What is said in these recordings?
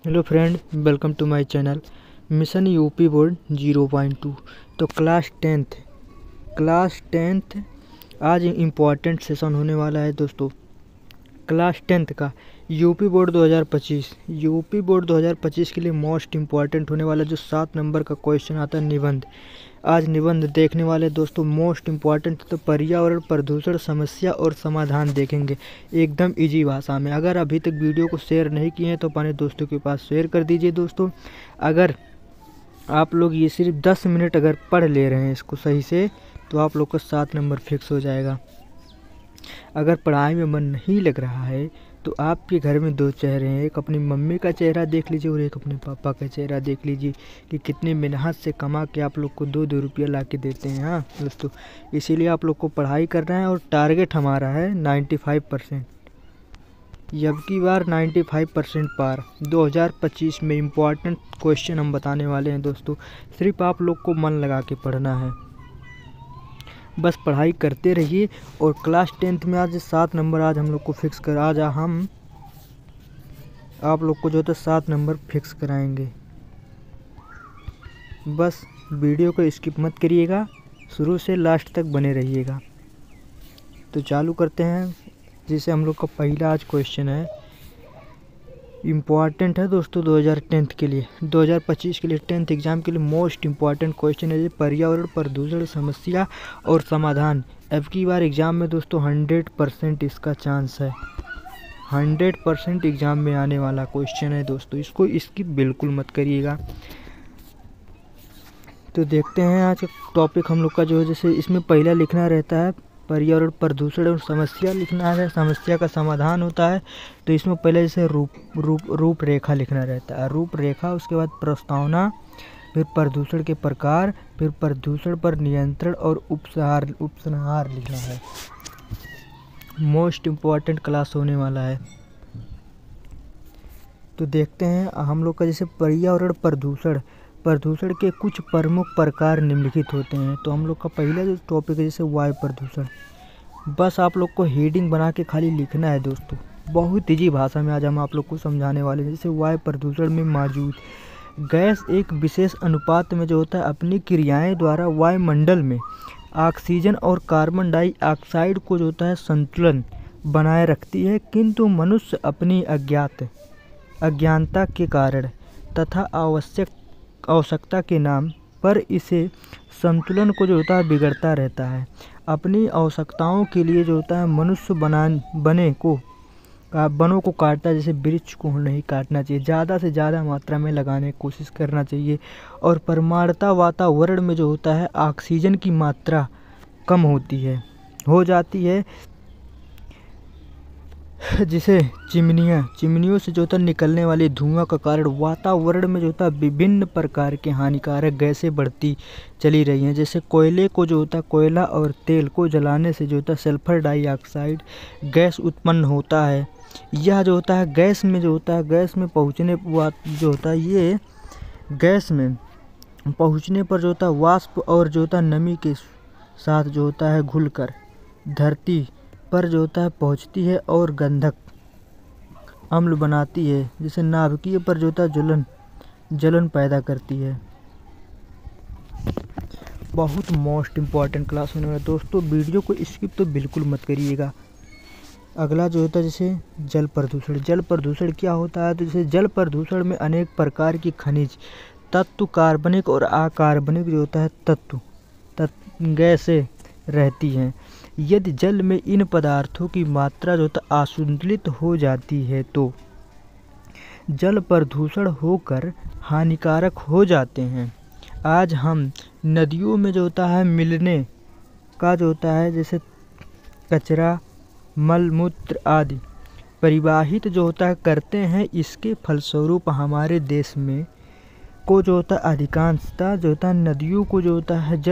Hello friend, welcome to my channel. Mission UP board 0.2। तो class tenth आज important session होने वाला है दोस्तों। क्लास टेंथ का यूपी बोर्ड 2025 के लिए मोस्ट इम्पॉर्टेंट होने वाला जो 7 नंबर का क्वेश्चन आता है निबंध। आज निबंध देखने वाले दोस्तों मोस्ट इम्पॉर्टेंट तो पर्यावरण प्रदूषण समस्या और समाधान देखेंगे एकदम इजी भाषा में। अगर अभी तक वीडियो को शेयर नहीं किए हैं तो अपने दोस्तों के पास शेयर कर दीजिए दोस्तों। अगर आप लोग ये सिर्फ 10 मिनट अगर पढ़ ले रहे हैं इसको सही से तो आप लोग का 7 नंबर फिक्स हो जाएगा। अगर पढ़ाई में मन नहीं लग रहा है तो आपके घर में 2 चेहरे हैं, एक अपनी मम्मी का चेहरा देख लीजिए और एक अपने पापा का चेहरा देख लीजिए कि कितनी मेहनत से कमा के आप लोग को 2-2 रुपया ला के देते हैं। हाँ दोस्तों, इसीलिए आप लोग को पढ़ाई करना है और टारगेट हमारा है 95%। अब की बार 95% पार 2025 में इम्पॉर्टेंट क्वेश्चन हम बताने वाले हैं दोस्तों। सिर्फ आप लोग को मन लगा के पढ़ना है, बस पढ़ाई करते रहिए। और क्लास टेंथ में आज 7 नंबर आज हम लोग को फिक्स कर आज हम आप लोग को जो है 7 नंबर फिक्स कराएंगे। बस वीडियो को स्किप मत करिएगा, शुरू से लास्ट तक बने रहिएगा। तो चालू करते हैं, जिसे हम लोग का पहला आज क्वेश्चन है, इम्पॉर्टेंट है दोस्तों 2010 के लिए 2025 के लिए 10th एग्ज़ाम के लिए मोस्ट इम्पॉर्टेंट क्वेश्चन है पर्यावरण प्रदूषण समस्या और समाधान। अब की बार एग्ज़ाम में दोस्तों 100% इसका चांस है, 100% एग्ज़ाम में आने वाला क्वेश्चन है दोस्तों। इसको स्किप बिल्कुल मत करिएगा। तो देखते हैं आज का टॉपिक हम लोग का जो है, जैसे इसमें पहला लिखना रहता है पर्यावरण प्रदूषण और समस्या लिखना है, समस्या का समाधान होता है। तो इसमें पहले जैसे रूपरेखा लिखना रहता है, रूपरेखा, उसके बाद प्रस्तावना, फिर प्रदूषण के प्रकार, फिर प्रदूषण पर नियंत्रण और उपसंहार लिखना है। मोस्ट इम्पॉर्टेंट क्लास होने वाला है। तो देखते हैं हम लोग का जैसे पर्यावरण प्रदूषण के कुछ प्रमुख प्रकार निम्नलिखित होते हैं। तो हम लोग का पहला जो टॉपिक है जैसे वायु प्रदूषण। बस आप लोग को हेडिंग बना के खाली लिखना है दोस्तों, बहुत ईजी भाषा में आज हम आप लोग को समझाने वाले हैं। जैसे वायु प्रदूषण में मौजूद गैस एक विशेष अनुपात में जो होता है अपनी क्रियाएं द्वारा वायुमंडल में ऑक्सीजन और कार्बन डाइऑक्साइड को जो होता है संतुलन बनाए रखती है, किंतु मनुष्य अपनी अज्ञानता के कारण तथा आवश्यकता के नाम पर इसे संतुलन को जो होता है बिगड़ता रहता है। अपनी आवश्यकताओं के लिए जो होता है मनुष्य वनों को काटता है। जैसे वृक्ष को नहीं काटना चाहिए, ज़्यादा से ज़्यादा मात्रा में लगाने की कोशिश करना चाहिए। और परमाणुता वातावरण में जो होता है ऑक्सीजन की मात्रा कम हो जाती है, जिसे चिमनियों से जो होता है निकलने वाले धुआं का कारण वातावरण में जो होता है विभिन्न प्रकार के हानिकारक गैसें बढ़ती चली रही हैं। जैसे कोयले को जो होता है कोयला और तेल को जलाने से जो होता है सल्फर डाइऑक्साइड गैस उत्पन्न होता है। यह जो होता है गैस में पहुँचने जो होता है ये गैस में पहुँचने पर जो होता है वाष्प और जो होता है नमी के साथ जो होता है घुलकर धरती पर जो होता है पहुँचती है और गंधक अम्ल बनाती है, जिसे नाभिकीय पर जो होता है जलन पैदा करती है। बहुत मोस्ट इम्पॉर्टेंट क्लास होने वाला दोस्तों, वीडियो को स्किप तो बिल्कुल मत करिएगा। अगला जो होता है जैसे जल प्रदूषण क्या होता है। तो जैसे जल प्रदूषण में अनेक प्रकार की खनिज तत्व, कार्बनिक और अकार्बनिक जो होता है तत्व गैसें रहती हैं। यदि जल में इन पदार्थों की मात्रा जो होता है असंतुलित हो जाती है तो जल प्रदूषण होकर हानिकारक हो जाते हैं। आज हम नदियों में जो होता है मिलने का जो होता है जैसे कचरा, मलमूत्र आदि परिवाहित जो होता है करते हैं। इसके फलस्वरूप हमारे देश में को जो होता है अधिकांशतः जो होता है नदियों को जो होता है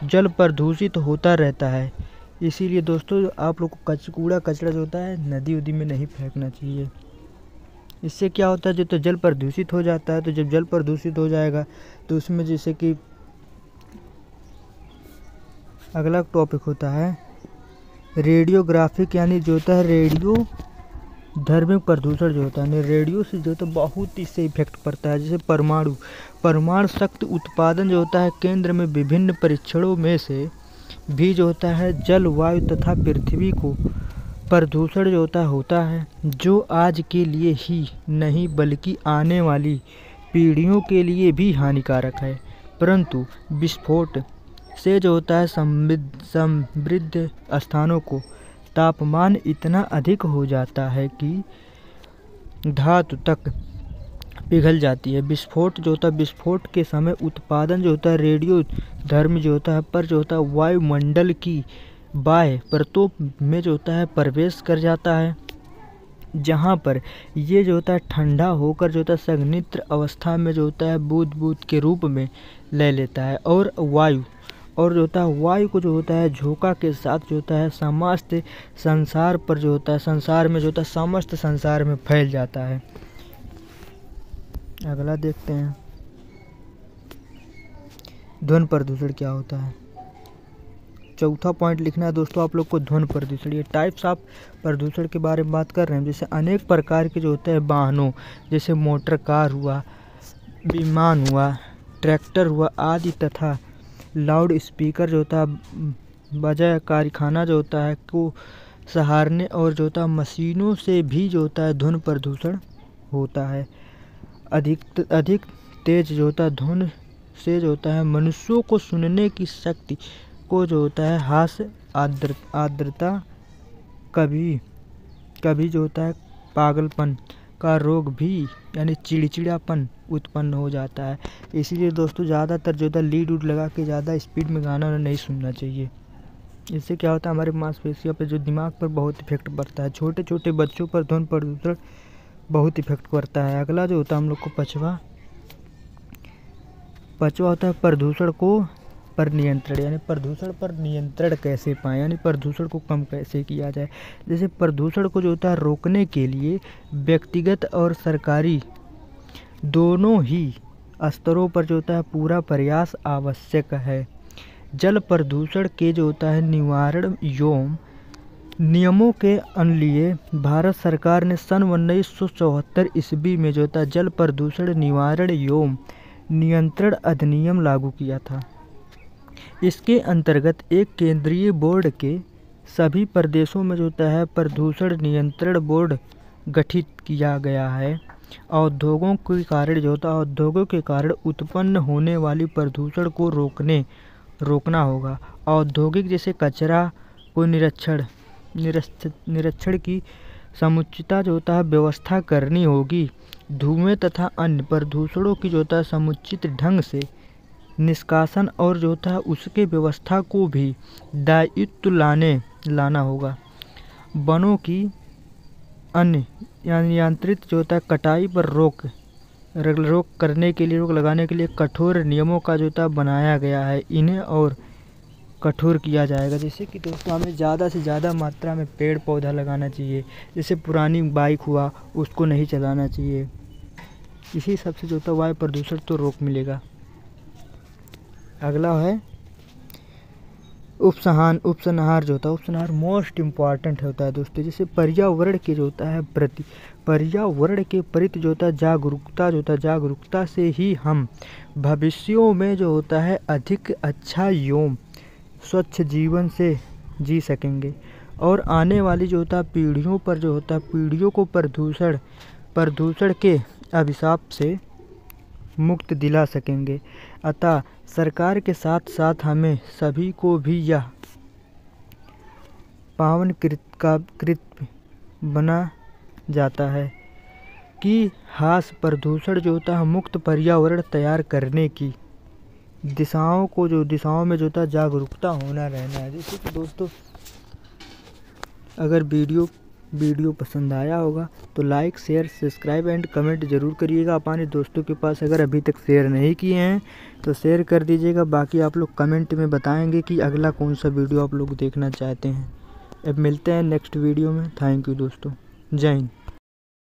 जल प्रदूषित होता रहता है। इसीलिए दोस्तों आप लोग को कूड़ा कचरा जो होता है नदी उदी में नहीं फेंकना चाहिए। इससे क्या होता है, जो तो जल प्रदूषित हो जाता है। तो जब जल प्रदूषित हो जाएगा तो उसमें जैसे कि अगला टॉपिक होता है रेडियोग्राफिक, यानी जो होता है धार्मिक प्रदूषण जो होता है रेडियो से जो होता है बहुत इससे इफेक्ट पड़ता है। जैसे परमाणु शक्ति उत्पादन जो होता है केंद्र में विभिन्न परीक्षणों में से भी जो होता है जल, वायु तथा पृथ्वी को प्रदूषण जो होता है जो आज के लिए ही नहीं बल्कि आने वाली पीढ़ियों के लिए भी हानिकारक है। परंतु विस्फोट से जो होता है समृद्ध स्थानों को तापमान इतना अधिक हो जाता है कि धातु तक पिघल जाती है। विस्फोट जो होता है विस्फोट के समय उत्पादन जो होता है रेडियो धर्म जो होता है पर जो होता है वायुमंडल की बाह्य परतों में जो होता है प्रवेश कर जाता है, जहाँ पर ये जो होता है ठंडा होकर जो होता है संघनित्र अवस्था में जो होता है बूंद के रूप में ले लेता है और जो होता है वायु को जो होता है झोंका के साथ जो होता है समस्त संसार पर जो होता है संसार में जो होता है समस्त संसार में फैल जाता है। अगला देखते हैं ध्वनि प्रदूषण क्या होता है। चौथा पॉइंट लिखना है दोस्तों आप लोग को ध्वनि प्रदूषण। ये टाइप्स ऑफ प्रदूषण के बारे में बात कर रहे हैं। जैसे अनेक प्रकार के जो होते हैं वाहनों जैसे मोटर कार हुआ, विमान हुआ, ट्रैक्टर हुआ आदि तथा लाउड स्पीकर जो होता है बजाय कारखाना जो होता है को सहारने और जो होता है मशीनों से भी जो होता है ध्वनि प्रदूषण होता है। अधिक तेज जो होता है धुन से जो होता है मनुष्यों को सुनने की शक्ति को जो होता है हास्य, आर्द्रता, कभी जो होता है पागलपन का रोग भी यानी चिड़चिड़ापन उत्पन्न हो जाता है। इसीलिए दोस्तों ज़्यादातर जो होता है लीड उड लगा के ज़्यादा स्पीड में गाना नहीं सुनना चाहिए। इससे क्या होता है हमारे मांसपेशियों पर जो दिमाग पर बहुत इफेक्ट पड़ता है। छोटे छोटे बच्चों पर ध्वनि प्रदूषण बहुत इफेक्ट पड़ता है। अगला जो होता है हम लोग को पांचवा होता है प्रदूषण पर नियंत्रण, यानी प्रदूषण पर नियंत्रण कैसे पाएं, यानी प्रदूषण को कम कैसे किया जाए। जैसे प्रदूषण को जो होता है रोकने के लिए व्यक्तिगत और सरकारी दोनों ही स्तरों पर जो होता है पूरा प्रयास आवश्यक है। जल प्रदूषण के जो होता है निवारण एवं नियमों के अन्वय भारत सरकार ने सन 1974 ईस्वी में जो होता है जल प्रदूषण निवारण एवं नियंत्रण अधिनियम लागू किया था। इसके अंतर्गत एक केंद्रीय बोर्ड के सभी प्रदेशों में जो होता है प्रदूषण नियंत्रण बोर्ड गठित किया गया है। उद्योगों के कारण जो होता है उद्योगों के कारण उत्पन्न होने वाली प्रदूषण को रोकना होगा। औद्योगिक जैसे कचरा को निरीक्षण की समुचित जो होता है व्यवस्था करनी होगी। धुएं तथा अन्य प्रदूषणों की जो होता है समुचित ढंग से निष्कासन और जो होता है उसके व्यवस्था को भी दायित्व लाना होगा। वनों की अन्य नियंत्रित जो होता है कटाई पर रोक लगाने के लिए कठोर नियमों का जो होता है बनाया गया है। इन्हें और कठोर किया जाएगा। जैसे कि दोस्तों हमें ज़्यादा से ज़्यादा मात्रा में पेड़ पौधा लगाना चाहिए। जैसे पुरानी बाइक हुआ उसको नहीं चलाना चाहिए। इसी सबसे जो होता है वायु प्रदूषण तो रोक मिलेगा। अगला है उपसंहार जो होता है उपसंहार मोस्ट इम्पॉर्टेंट होता है दोस्तों। जैसे पर्यावरण के जो होता है पर्यावरण के प्रति जो होता है जागरूकता से ही हम भविष्यों में जो होता है अधिक अच्छा एवं स्वच्छ जीवन से जी सकेंगे और आने वाली जो होता है पीढ़ियों पर जो होता है पीढ़ियों को प्रदूषण के अभिशाप से मुक्त दिला सकेंगे। अतः सरकार के साथ साथ हमें सभी को भी यह पावन कृत बना जाता है कि हास्य प्रदूषण जो होता है मुक्त पर्यावरण तैयार करने की दिशाओं में जो होता है जागरूकता होना रहना है। जैसे कि दोस्तों अगर वीडियो पसंद आया होगा तो like share subscribe and comment ज़रूर करिएगा। अपने दोस्तों के पास अगर अभी तक शेयर नहीं किए हैं तो शेयर कर दीजिएगा। बाकी आप लोग कमेंट में बताएंगे कि अगला कौन सा वीडियो आप लोग देखना चाहते हैं। अब मिलते हैं नेक्स्ट वीडियो में। थैंक यू दोस्तों। जय हिंद।